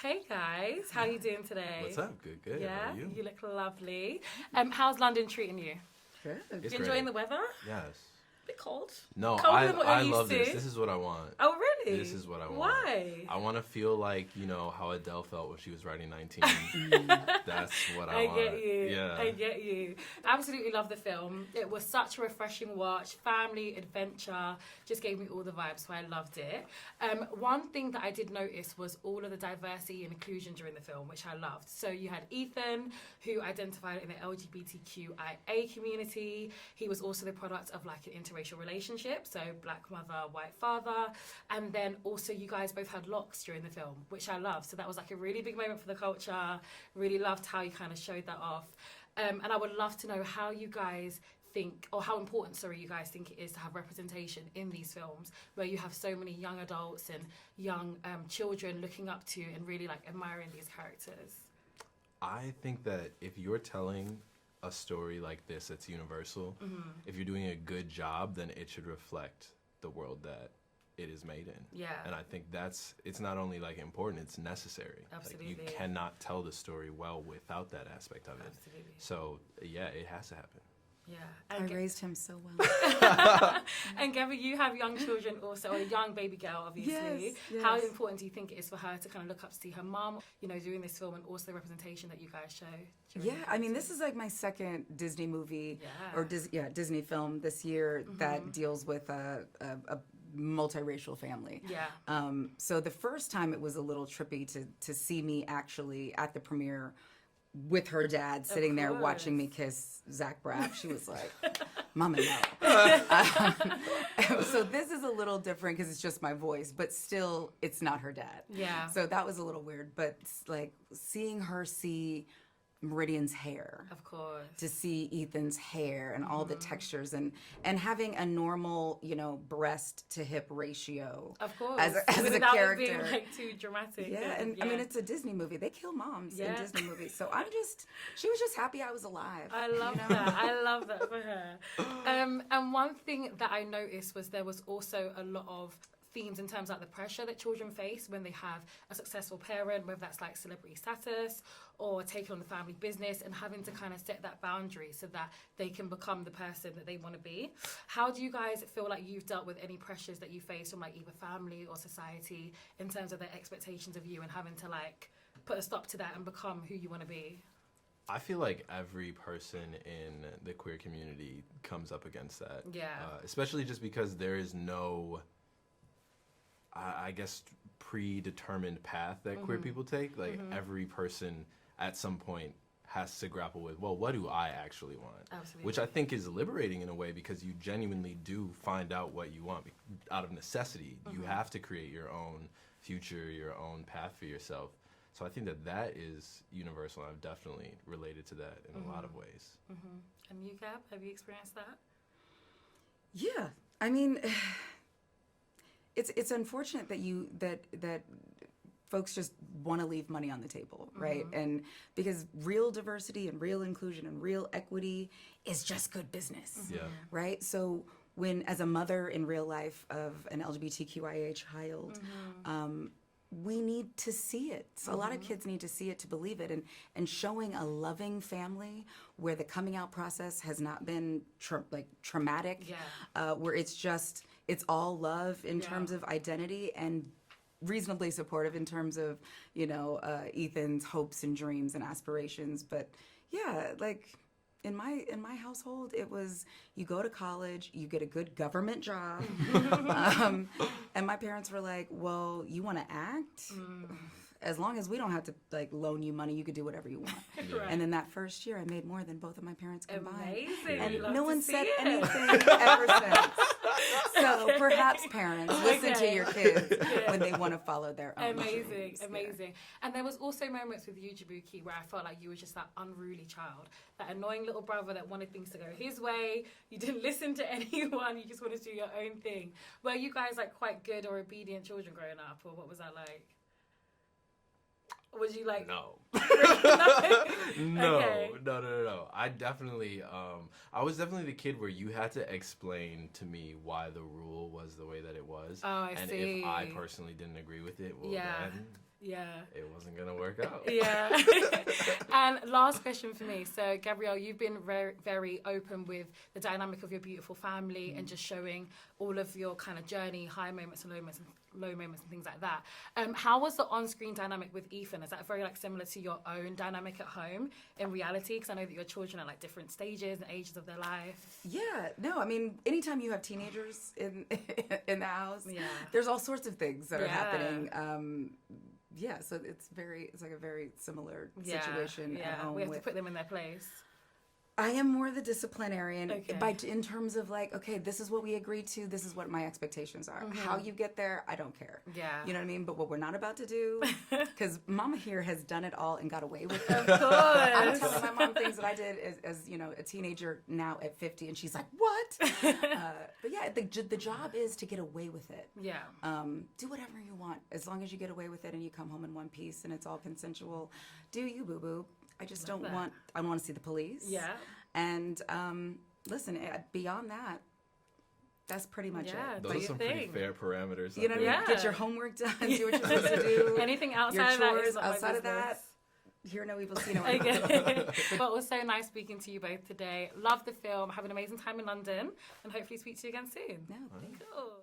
Hey guys, how are you doing today? What's up? Good. Yeah, How are you? you look lovely. How's London treating you? Good. It's You enjoying great. the weather? Yes. A bit cold. No, Colder than what you're I used love this. to? This is what I want. Oh really? This is what I want. Why? I want to feel like, how Adele felt when she was writing 19. That's what I want. I get you. Yeah. I get you. Absolutely love the film. It was such a refreshing watch. Family, adventure, just gave me all the vibes, so I loved it. One thing that I did notice was all of the diversity and inclusion during the film, which I loved. So you had Ethan, who identified in the LGBTQIA community. He was also the product of like an interracial relationship, so black mother, white father. And then also you guys both had locks during the film, which I loved. So that was like a really big moment for the culture. Really loved how you kind of showed that off. And I would love to know how you guys think, or how important, you guys think it is to have representation in these films where you have so many young adults and young children looking up to and really like admiring these characters. I think that if you're telling a story like this that's universal, if you're doing a good job, then it should reflect the world that it is made in. Yeah. And I think it's not only like important, it's necessary. Absolutely. Like, you cannot tell the story well without that aspect of it. Absolutely. So yeah, it has to happen. Yeah. I And raised him so well. and Gabby, you have young children also, or a young baby girl, obviously. Yes. How important do you think it is for her to kind of look up to see her mum, doing this film, and also the representation that you guys show? during Yeah, the I mean, film? this is like my second Disney movie, Yeah. or Disney film this year that deals with a multiracial family. Yeah. So the first time it was a little trippy to see me actually at the premiere with her dad sitting there watching me kiss Zach Braff. She was like, Mama, no. So this is a little different because it's just my voice, but still it's not her dad. Yeah. So that was a little weird, but like seeing her see Meridian's hair, Of course. to see Ethan's hair and all the textures and having a normal, breast to hip ratio. Of course. As a Without character. it being like too dramatic. Yeah, and I mean, it's a Disney movie. They kill moms in Yeah. Disney movies. So she was just happy I was alive. I love that. I love that for her. And one thing that I noticed was there was also a lot of themes in terms of like the pressure that children face when they have a successful parent, whether that's like celebrity status or taking on the family business and having to kind of set that boundary so that they can become the person that they want to be. How do you guys feel like you've dealt with any pressures that you face from like either family or society in terms of their expectations of you and having to like put a stop to that and become who you want to be? I feel like every person in the queer community comes up against that. Yeah. Especially just because there is no, I guess, predetermined path that queer people take. Like every person at some point has to grapple with, well, what do I actually want? Absolutely. Which I think is liberating in a way because you genuinely do find out what you want out of necessity. You have to create your own future, your own path for yourself. So I think that is universal. I've definitely related to that in a lot of ways. And you, Gab, have you experienced that? Yeah, I mean, it's unfortunate that folks just want to leave money on the table, right? And because real diversity and real inclusion and real equity is just good business, Yeah. right? So when, as a mother in real life of an LGBTQIA child, we need to see it. So a lot of kids need to see it to believe it. And showing a loving family where the coming out process has not been traumatic, where it's all love in terms of identity and reasonably supportive in terms of, Ethan's hopes and dreams and aspirations. But yeah, like in my household, it was you go to college, you get a good government job, and my parents were like, "Well, you want to act? As long as we don't have to like loan you money, you could do whatever you want." Right. And then that first year, I made more than both of my parents combined. Amazing. And Love no to one see said it. anything ever since. So perhaps parents listen to your kids when they want to follow their own Amazing, dreams. amazing. And there was also moments with you, Jaboukie, where I felt like you were just that unruly child, that annoying little brother that wanted things to go his way. You didn't listen to anyone. You just wanted to do your own thing. Were you guys like quite good or obedient children growing up, or what was that like? Was you like No. No? Okay. No. I definitely, I was definitely the kid where you had to explain to me why the rule was the way that it was. Oh, I and see. if I personally didn't agree with it, well Yeah. then Yeah. it wasn't gonna work out. Yeah. And last question for me. So, Gabrielle, you've been very, very open with the dynamic of your beautiful family and just showing all of your kind of journey, high moments and low moments and things like that. How was the on-screen dynamic with Ethan? Is that very like similar to your own dynamic at home in reality? Because I know that your children are like different stages and ages of their life. Yeah, no, I mean, anytime you have teenagers in in the house, Yeah. there's all sorts of things that are Yeah. happening. Yeah, so it's like a very similar situation at home. We have to put them in their place. I am more the disciplinarian Okay. in terms of like, okay, this is what we agreed to. This is what my expectations are. How you get there, I don't care. Yeah. You know what I mean? But what we're not about to do, because Mama here has done it all and got away with it. Of course. I'm telling my mom things that I did as you know, a teenager now at 50, and she's like, what? But yeah, the job is to get away with it. Yeah. Do whatever you want as long as you get away with it and you come home in one piece and it's all consensual. Do you, boo boo? I just Love don't that. want. I want to see the police. Yeah. And listen, beyond that, that's pretty much Yeah, it. do Those are your some pretty thing. fair parameters. You know what I mean? Yeah. Get your homework done. Do what you're supposed to do. Anything Your outside of that chores is not my outside of that. business. Hear no evil, see no evil. Okay. But it was so nice speaking to you both today. Love the film. Have an amazing time in London, and hopefully speak to you again soon. No, thank you. Cool.